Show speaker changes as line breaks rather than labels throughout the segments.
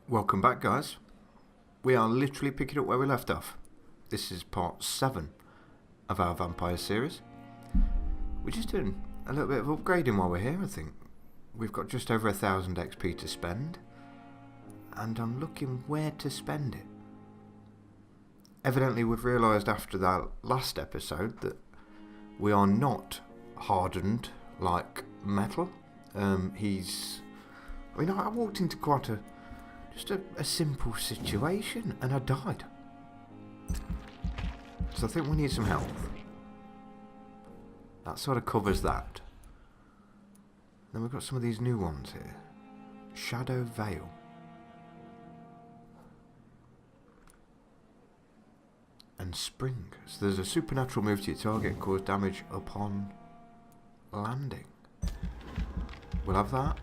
Welcome back, guys. We are literally picking up where we left off. This is part 7 of our Vampyr series. We're just doing a little bit of upgrading while we're here, I think. We've got just over 1,000 XP to spend, and I'm looking where to spend it. Evidently, we've realised after that last episode that we are not hardened like metal. I walked into quite just a simple situation and I died. So I think we need some health. That sort of covers that. Then we've got some of these new ones here. Shadow Veil. And Spring. So there's a supernatural move to your target, cause damage upon landing. We'll have that.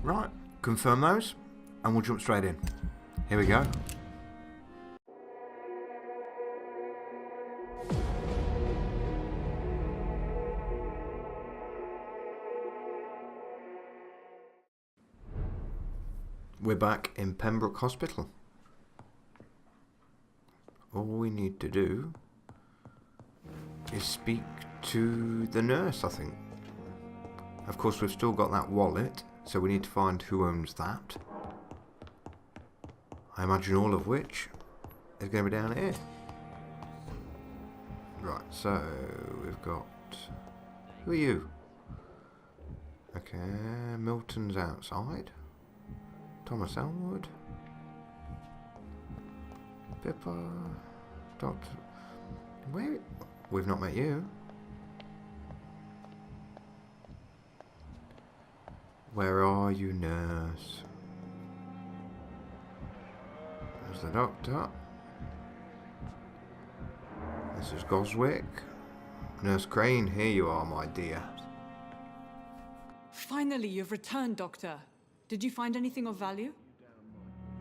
Right, confirm those, and we'll jump straight in. Here we go. We're back in Pembroke Hospital. All we need to do is speak to the nurse, I think. Of course, we've still got that wallet, so we need to find who owns that. I imagine all of which is going to be down here. Right, so we've got... Who are you? Okay, Milton's outside. Thomas Elwood. Pippa. Doctor... Where... We've not met you. Where are you, nurse? There's the doctor. This is Goswick. Nurse Crane, here you are, my dear.
Finally, you've returned, Doctor. Did you find anything of value?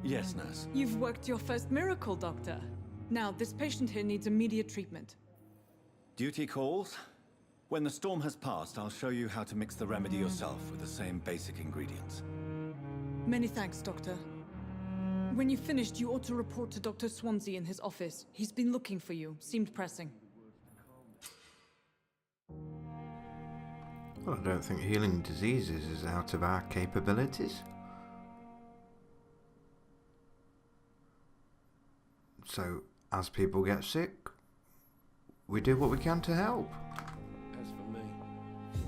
Yes, nurse.
You've worked your first miracle, Doctor. Now, this patient here needs immediate treatment.
Duty calls. When the storm has passed, I'll show you how to mix the remedy yourself with the same basic ingredients.
Many thanks, Doctor. When you've finished, you ought to report to Dr. Swansea in his office. He's been looking for you. Seemed pressing.
Well, I don't think healing diseases is out of our capabilities. So, as people get sick, we do what we can to help.
As for me,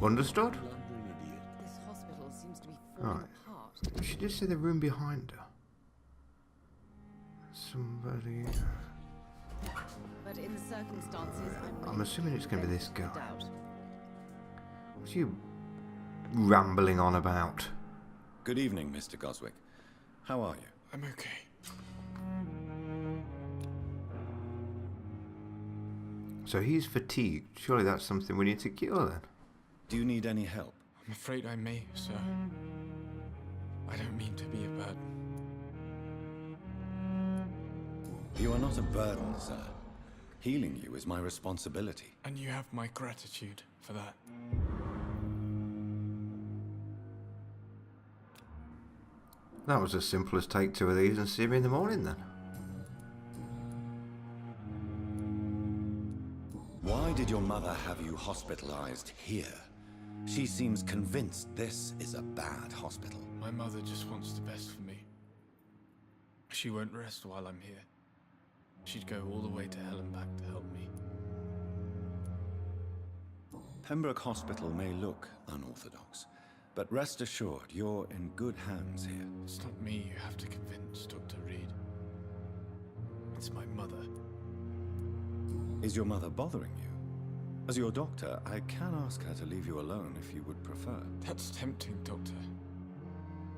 Understood?
blundering idiot.
This hospital seems to be falling
Right.
apart.
We should just see the room behind her. Somebody...
But in the circumstances,
I'm assuming it's going to be this guy.
Doubt.
What's you rambling on about?
Good evening, Mr. Goswick. How are you?
I'm okay.
So he's fatigued. Surely that's something we need to cure then.
Do you need any help?
I'm afraid I may, sir. I don't mean to be a burden.
You are not a burden, sir. Healing you is my responsibility.
And you have my gratitude for that.
That was as simple as take 2 of these and see me in the morning then.
Why did your mother have you hospitalized here? She seems convinced this is a bad hospital.
My mother just wants the best for me. She won't rest while I'm here. She'd go all the way to hell and back to help me.
Pembroke Hospital may look unorthodox, but rest assured you're in good hands here.
It's not me you have to convince, Dr. Reed. It's my mother.
Is your mother bothering you? As your doctor, I can ask her to leave you alone if you would prefer.
That's tempting, Doctor.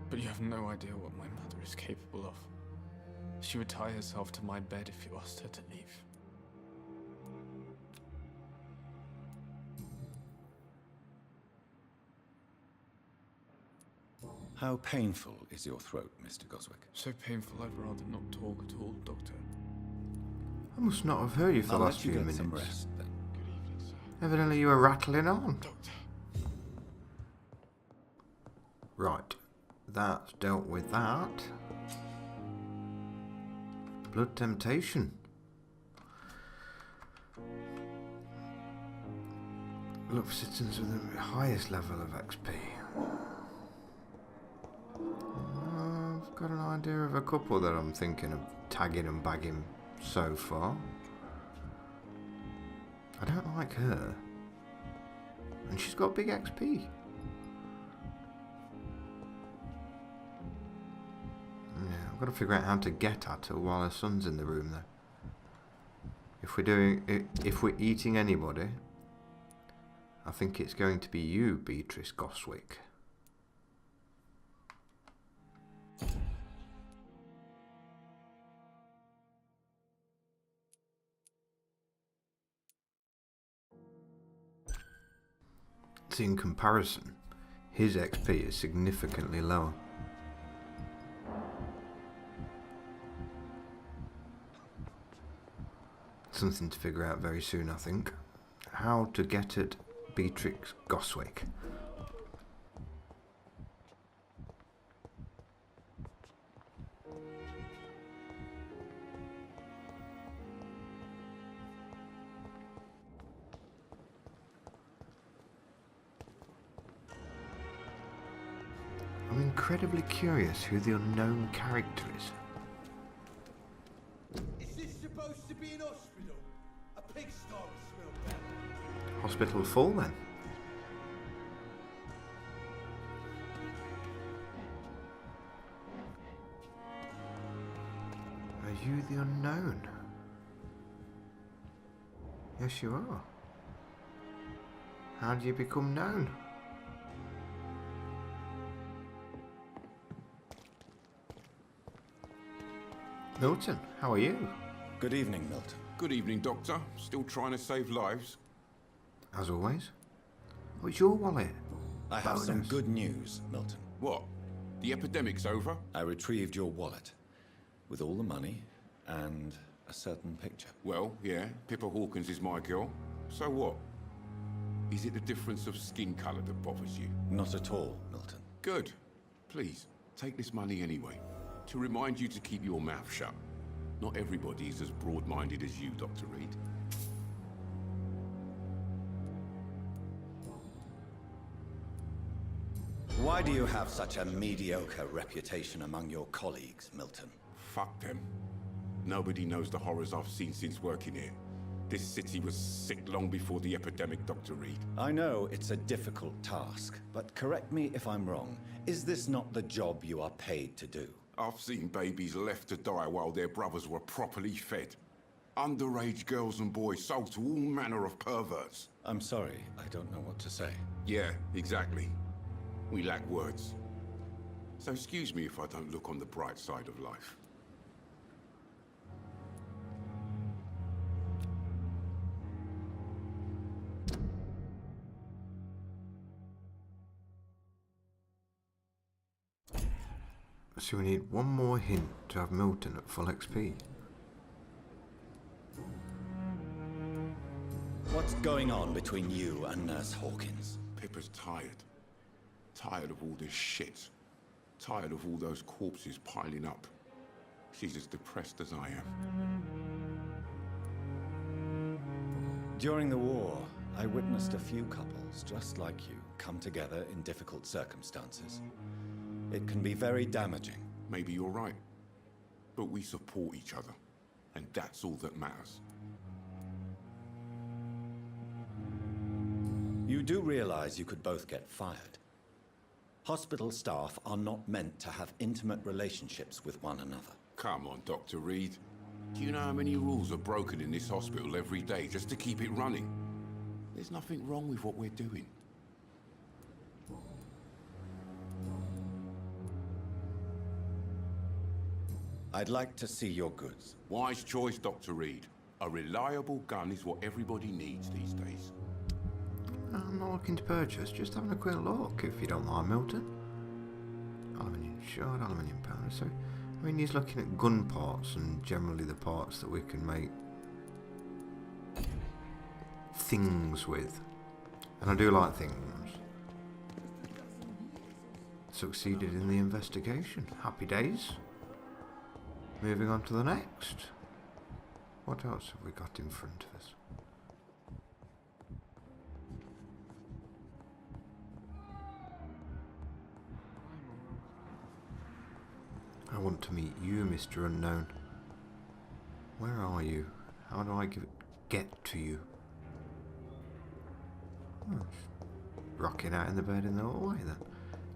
But you have no idea what my mother is capable of. She would tie herself to my bed if you asked her to leave.
How painful is your throat, Mr. Goswick?
So painful I'd rather not talk at all, Doctor.
I must not have heard you for the
I'll
last
let you
few
get
minutes.
some rest then.
Good evening, sir.
Evidently you were rattling on.
Doctor.
Right, that's dealt with that. Blood temptation. Look for citizens with the highest level of XP. I've got an idea of a couple that I'm thinking of tagging and bagging so far. I don't like her. And she's got big XP. Yeah, I've got to figure out how to get at her while her son's in the room though. If we're eating anybody, I think it's going to be you, Beatrice Goswick. See, in comparison, his XP is significantly lower. Something to figure out very soon, I think. How to get at Beatrix Goswick. I'm incredibly curious who the unknown character is.
Is this supposed to be an hospital? A pigsty smell bad.
Hospital full then? Are you the unknown? Yes, you are. How do you become known? Milton, how are you?
Good evening, Milton.
Good evening, Doctor. Still trying to save lives?
As always. What's your wallet?
I have some
Bonus.
good news, Milton.
What? The epidemic's over?
I retrieved your wallet with all the money and a certain picture.
Well, yeah, Pippa Hawkins is my girl. So what? Is it the difference of skin colour that bothers you?
Not at all, Milton.
Good. Please, take this money anyway. To remind you to keep your mouth shut. Not everybody is as broad-minded as you, Dr. Reed.
Why do you have such a mediocre reputation among your colleagues, Milton?
Fuck them. Nobody knows the horrors I've seen since working here. This city was sick long before the epidemic, Dr. Reed.
I know it's a difficult task, but correct me if I'm wrong. Is this not the job you are paid to do?
I've seen babies left to die while their brothers were properly fed. Underage girls and boys sold to all manner of perverts.
I'm sorry, I don't know what to say.
Yeah, exactly. We lack words. So excuse me if I don't look on the bright side of life.
So we need one more hint to have Milton at full XP.
What's going on between you and Nurse Hawkins?
Pippa's tired. Tired of all this shit. Tired of all those corpses piling up. She's as depressed as I am.
During the war, I witnessed a few couples just like you come together in difficult circumstances. It can be very damaging.
Maybe you're right. But we support each other. And that's all that matters.
You do realize you could both get fired. Hospital staff are not meant to have intimate relationships with one another.
Come on, Dr. Reed. Do you know how many rules are broken in this hospital every day just to keep it running? There's nothing wrong with what we're doing.
I'd like to see your goods.
Wise choice, Dr. Reed. A reliable gun is what everybody needs these days.
I'm not looking to purchase, just having a quick look, if you don't mind, Milton. Aluminium shard, aluminium powder, so... I mean, he's looking at gun parts and generally the parts that we can make things with. And I do like things. Succeeded in the investigation. Happy days. Moving on to the next. What else have we got in front of us? I want to meet you, Mr. Unknown. Where are you? How do I get to you? Oh, rocking out in the bed in the hallway then.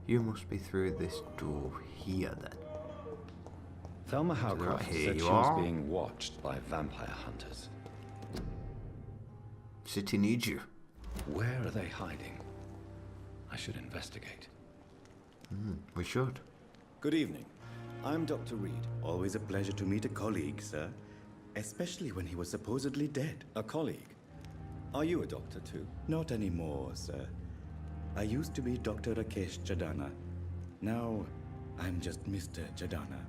You must be through this door here then.
Thelma Howcroft
here
said
you
she was
are.
being watched by vampire hunters.
City needs you.
Where are they hiding? I should investigate.
We should.
Good evening. I'm Dr. Reed.
Always a pleasure to meet a colleague, sir. Especially when he was supposedly dead.
A colleague. Are you a doctor too?
Not anymore, sir. I used to be Dr. Rakesh Chadana. Now, I'm just Mr. Chadana,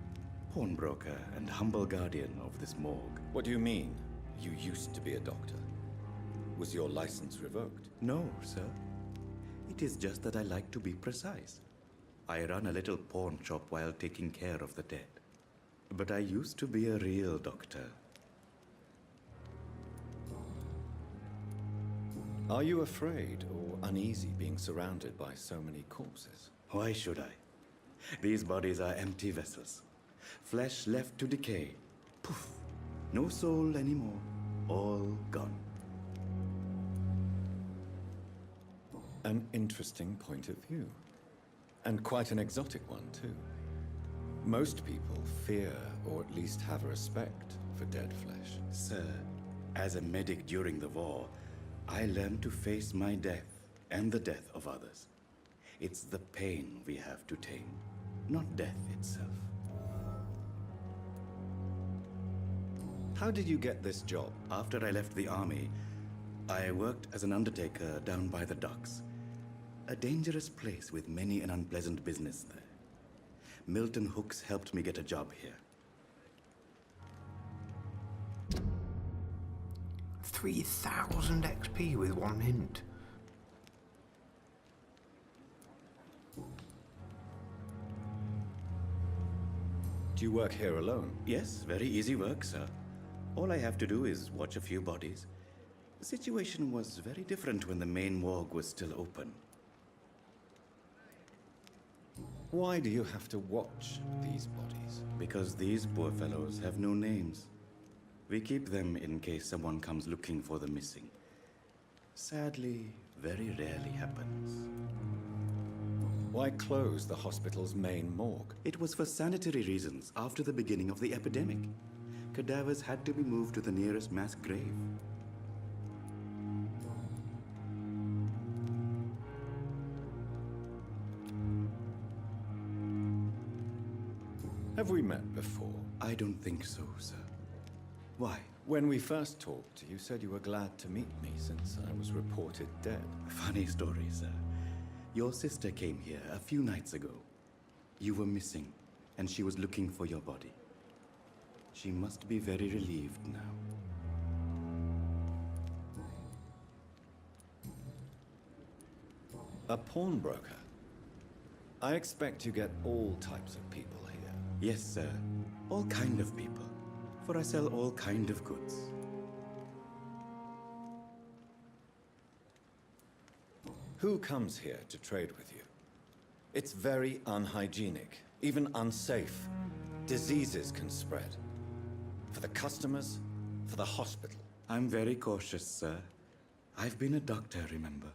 pawnbroker and humble guardian of this morgue.
What do you mean, you used to be a doctor? Was your license revoked?
No, sir. It is just that I like to be precise. I run a little pawn shop while taking care of the dead. But I used to be a real doctor.
Are you afraid or uneasy being surrounded by so many corpses?
Why should I? These bodies are empty vessels. Flesh left to decay. Poof. No soul anymore. All gone.
An interesting point of view. And quite an exotic one, too. Most people fear, or at least have a respect, for dead flesh.
Sir, as a medic during the war, I learned to face my death and the death of others. It's the pain we have to tame, not death itself.
How did you get this job?
After I left the army, I worked as an undertaker down by the docks. A dangerous place with many an unpleasant business there. Milton Hooks helped me get a job here.
3,000 XP with one hint.
Do you work here alone?
Yes, very easy work, sir. All I have to do is watch a few bodies. The situation was very different when the main morgue was still open.
Why do you have to watch these bodies?
Because these poor fellows have no names. We keep them in case someone comes looking for the missing. Sadly, very rarely happens.
Why close the hospital's main morgue?
It was for sanitary reasons after the beginning of the epidemic. Cadavers had to be moved to the nearest mass grave.
Have we met before?
I don't think so, sir. Why?
When we first talked, you said you were glad to meet me since I was reported dead.
Funny story, sir. Your sister came here a few nights ago. You were missing, and she was looking for your body. She must be very relieved now.
A pawnbroker? I expect you get all types of people here.
Yes, sir. All kind of people. For I sell all kind of goods.
Who comes here to trade with you? It's very unhygienic, even unsafe. Diseases can spread. For the customers, for the hospital.
I'm very cautious, sir. I've been a doctor, remember?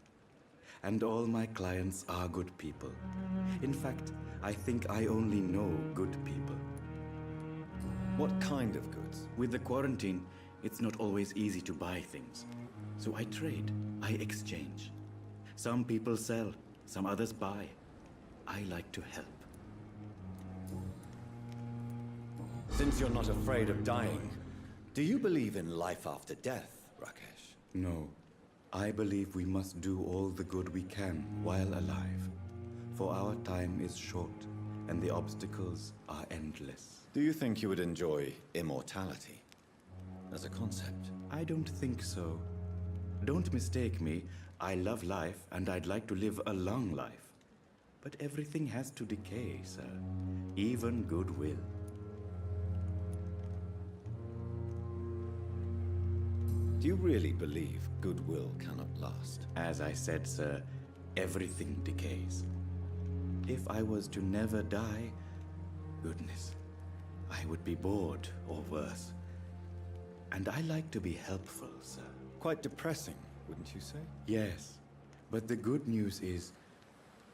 And all my clients are good people. In fact, I think I only know good people.
What kind of goods?
With the quarantine, it's not always easy to buy things. So I trade, I exchange. Some people sell, some others buy. I like to help.
Since you're not afraid of dying, do you believe in life after death, Rakesh?
No. I believe we must do all the good we can while alive. For our time is short, and the obstacles are endless.
Do you think you would enjoy immortality as a concept?
I don't think so. Don't mistake me. I love life, and I'd like to live a long life. But everything has to decay, sir. Even goodwill.
Do you really believe goodwill cannot last?
As I said, sir, everything decays. If I was to never die, goodness, I would be bored or worse. And I like to be helpful, sir.
Quite depressing, wouldn't you say?
Yes, but the good news is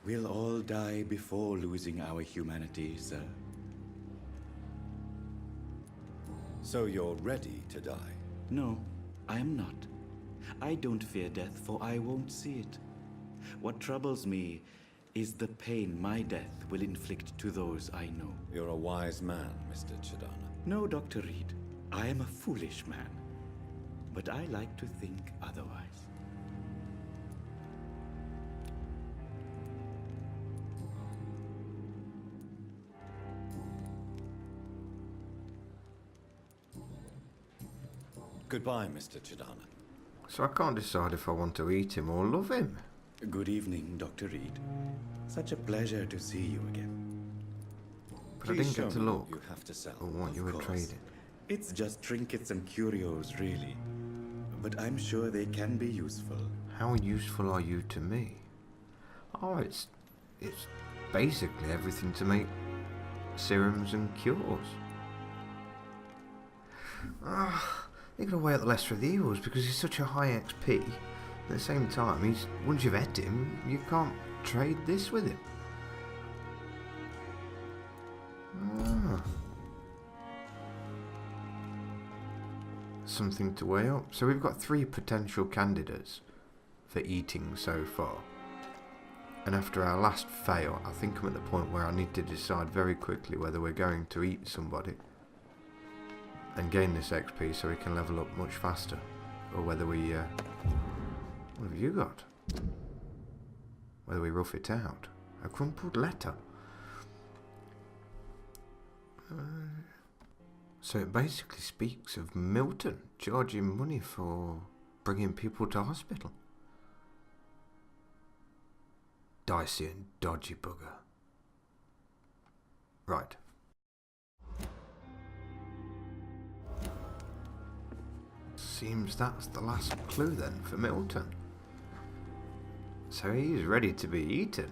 we'll all die before losing our humanity, sir.
So you're ready to die?
No, I am not. I don't fear death, for I won't see it. What troubles me is the pain my death will inflict to those I know.
You're a wise man, Mr. Chidana.
No, Dr. Reed. I am a foolish man. But I like to think otherwise.
Goodbye, Mr. Chidana.
So I can't decide if I want to eat him or love him.
Good evening, Dr. Reed. Such a pleasure to see you again.
But I
Please
didn't get
show
to
me what
look
you have to sell.
at what you
Of
were
course.
trading.
It's just trinkets and curios, really. But I'm sure they can be useful.
How useful are you to me? Oh, it's basically everything to make serums and cures. You've got to weigh out the lesser of the evils because he's such a high XP. At the same time, once you've had him, you can't trade this with him. Something to weigh up. So we've got 3 potential candidates for eating so far. And after our last fail, I think I'm at the point where I need to decide very quickly whether we're going to eat somebody and gain this XP so we can level up much faster, or whether we what have you got? Whether we rough it out. A crumpled letter. So it basically speaks of Milton charging money for bringing people to hospital. Dicey and dodgy bugger. Right. Seems that's the last clue then for Milton. So he's ready to be eaten.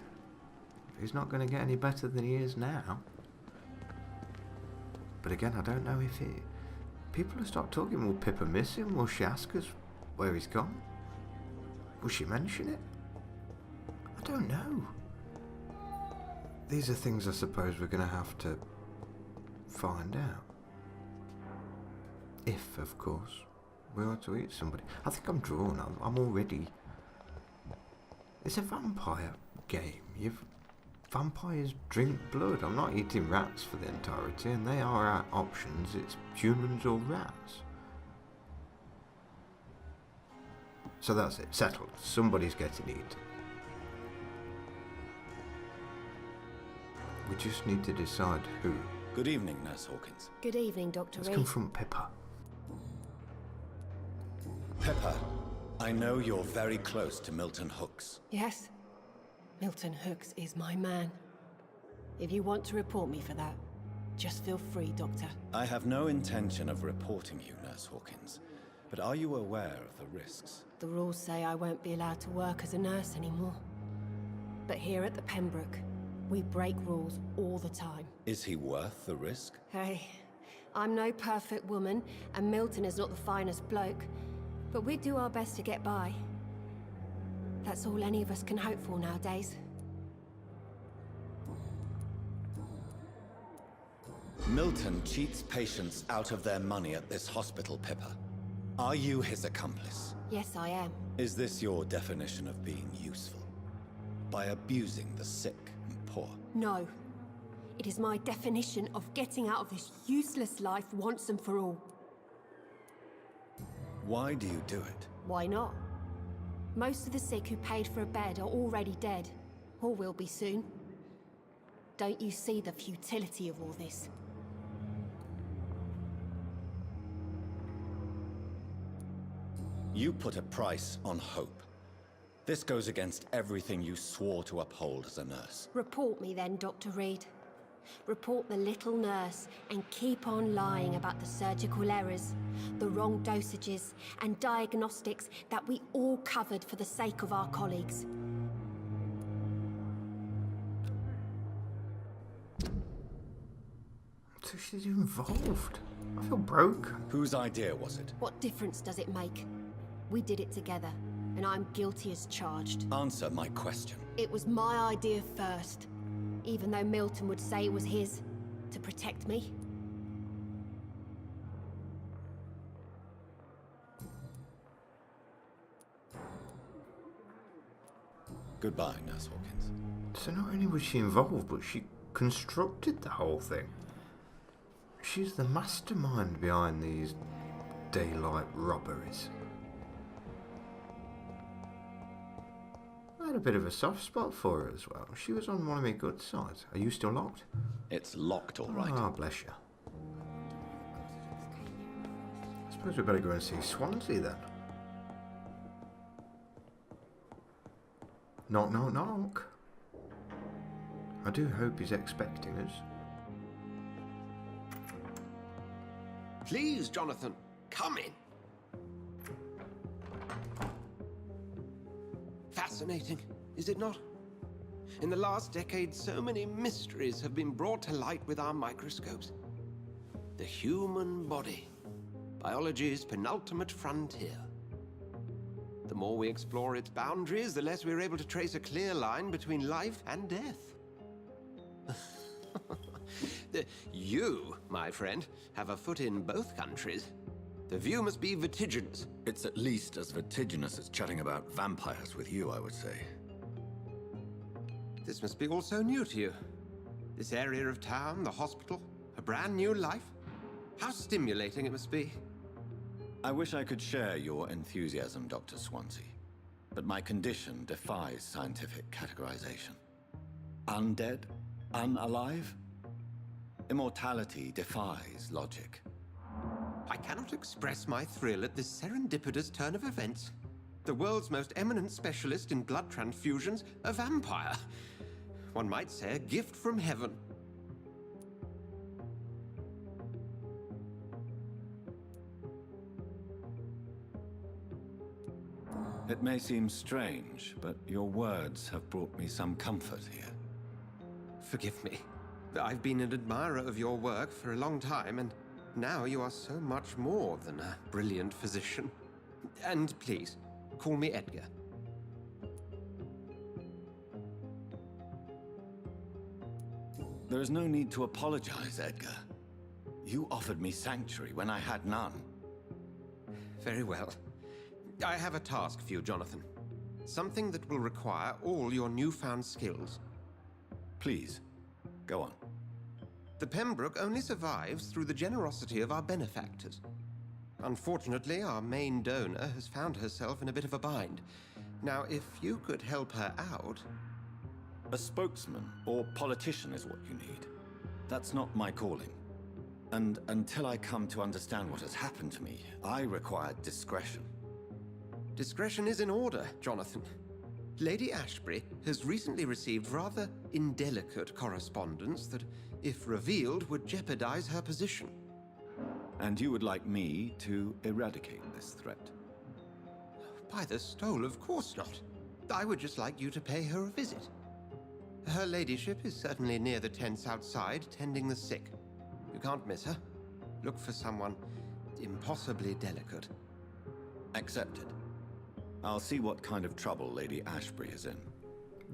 He's not going to get any better than he is now. But again, I don't know if people will start talking. Will Pippa miss him? Will she ask us where he's gone? Will she mention it? I don't know. These are things I suppose we're going to have to find out. If, of course, we are to eat somebody. I think I'm drawn. I'm already... It's a vampire game. Vampires drink blood. I'm not eating rats for the entirety, and they are our options. It's humans or rats. So that's it. Settled. Somebody's getting eaten. We just need to decide who.
Good evening, Nurse Hawkins.
Good evening, Dr.
Let's
Reed.
confront Pippa.
Pepper, I know you're very close to Milton Hooks.
Yes. Milton Hooks is my man. If you want to report me for that, just feel free, Doctor.
I have no intention of reporting you, Nurse Hawkins. But are you aware of the risks?
The rules say I won't be allowed to work as a nurse anymore. But here at the Pembroke, we break rules all the time.
Is he worth the risk?
Hey, I'm no perfect woman, and Milton is not the finest bloke. But we do our best to get by. That's all any of us can hope for nowadays.
Milton cheats patients out of their money at this hospital, Pippa. Are you his accomplice?
Yes, I am.
Is this your definition of being useful? By abusing the sick and poor?
No. It is my definition of getting out of this useless life once and for all.
Why do you do it?
Why not? Most of the sick who paid for a bed are already dead, or will be soon. Don't you see the futility of all this?
You put a price on hope. This goes against everything you swore to uphold as a nurse.
Report me then, Dr. Reed. Report the little nurse and keep on lying about the surgical errors, the wrong dosages, and diagnostics that we all covered for the sake of our colleagues.
So she's involved. I feel broke.
Whose idea was it?
What difference does it make? We did it together, and I'm guilty as charged.
Answer my question.
It was my idea first, even though Milton would say it was his, to protect me.
Goodbye, Nurse Hawkins.
So not only was she involved, but she constructed the whole thing. She's the mastermind behind these daylight robberies. I had a bit of a soft spot for her as well. She was on one of my good sides. Are you still locked?
It's locked, all right.
Ah, bless you. I suppose we better go and see Swansea then. Knock, knock, knock. I do hope he's expecting us.
Please, Jonathan, come in. Fascinating, is it not? In the last decade, so many mysteries have been brought to light with our microscopes. The human body, biology's penultimate frontier. The more we explore its boundaries, the less we're able to trace a clear line between life and death. You, my friend, have a foot in both countries. The view must be vertiginous.
It's at least as vertiginous as chatting about vampires with you, I would say.
This must be all so new to you. This area of town, the hospital, a brand new life. How stimulating it must be.
I wish I could share your enthusiasm, Dr. Swansea. But my condition defies scientific categorization. Undead? Unalive? Immortality defies logic.
I cannot express my thrill at this serendipitous turn of events. The world's most eminent specialist in blood transfusions, a vampire. One might say a gift from heaven.
It may seem strange, but your words have brought me some comfort here.
Forgive me. I've been an admirer of your work for a long time, and now you are so much more than a brilliant physician. And please, call me Edgar.
There is no need to apologize, Edgar. You offered me sanctuary when I had none.
Very well. I have a task for you, Jonathan. Something that will require all your newfound skills.
Please, go on.
The Pembroke only survives through the generosity of our benefactors. Unfortunately, our main donor has found herself in a bit of a bind. Now, if you could help her out...
A spokesman or politician is what you need. That's not my calling. And until I come to understand what has happened to me, I require discretion.
Discretion is in order, Jonathan. Lady Ashbury has recently received rather indelicate correspondence that, if revealed, would jeopardize her position.
And you would like me to eradicate this threat?
By the stole, of course not. I would just like you to pay her a visit. Her ladyship is certainly near the tents outside, tending the sick. You can't miss her. Look for someone impossibly delicate.
Accepted. I'll see what kind of trouble Lady Ashbury is in.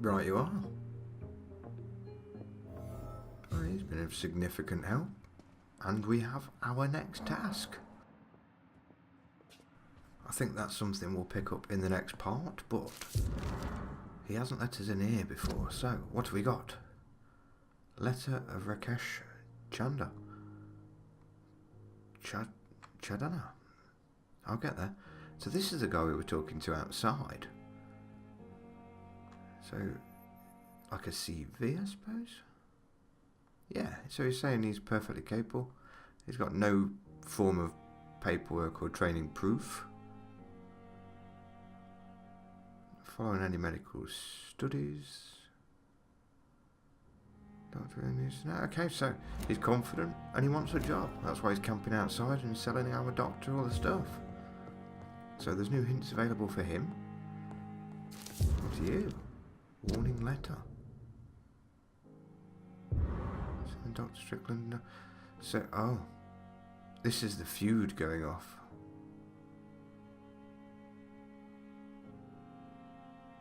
Right you are. Well, he's been of significant help. And we have our next task. I think that's something we'll pick up in the next part, but he hasn't let us in here before, so what have we got? Letter of Rakesh Chanda. Chadana. I'll get there. So this is the guy we were talking to outside. So, like a CV, I suppose? Yeah, so he's saying he's perfectly capable. He's got no form of paperwork or training proof. following any medical studies. Doctor no, okay, so he's confident and he wants a job. That's why he's camping outside and selling our doctor all the stuff. So there's new hints available for him. What's you? Warning letter. So Dr. Strickland. So, oh, this is the feud going off.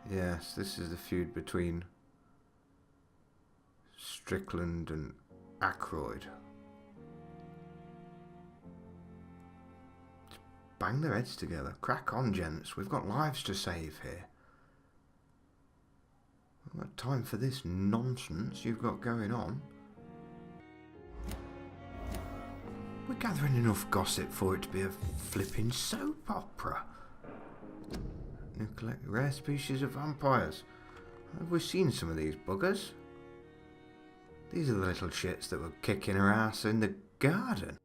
Yes, this is the feud between Strickland and Aykroyd. Bang their heads together. Crack on, gents. We've got lives to save here. We've got time for this nonsense you've got going on. We're gathering enough gossip for it to be a flipping soap opera. New collect rare species of vampires. Have we seen some of these buggers? These are the little shits that were kicking her ass in the garden.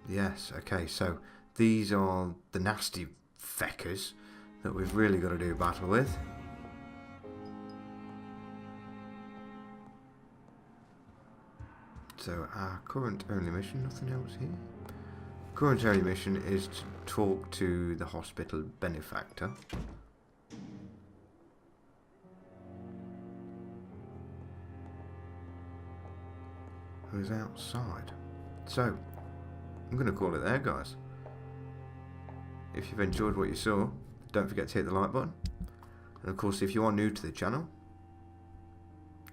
Yes, okay, so these are the nasty feckers that we've really got to do battle with. So our current only mission, nothing else here. Current only mission is to talk to the hospital benefactor. Who's outside. So, I'm going to call it there, guys. If you've enjoyed what you saw, don't forget to hit the like button. And of course, if you are new to the channel,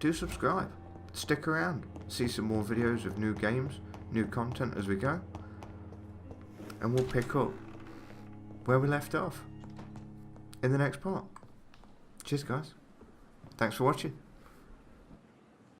do subscribe. Stick around. See some more videos of new games, new content as we go. And we'll pick up where we left off in the next part. Cheers, guys. Thanks for watching.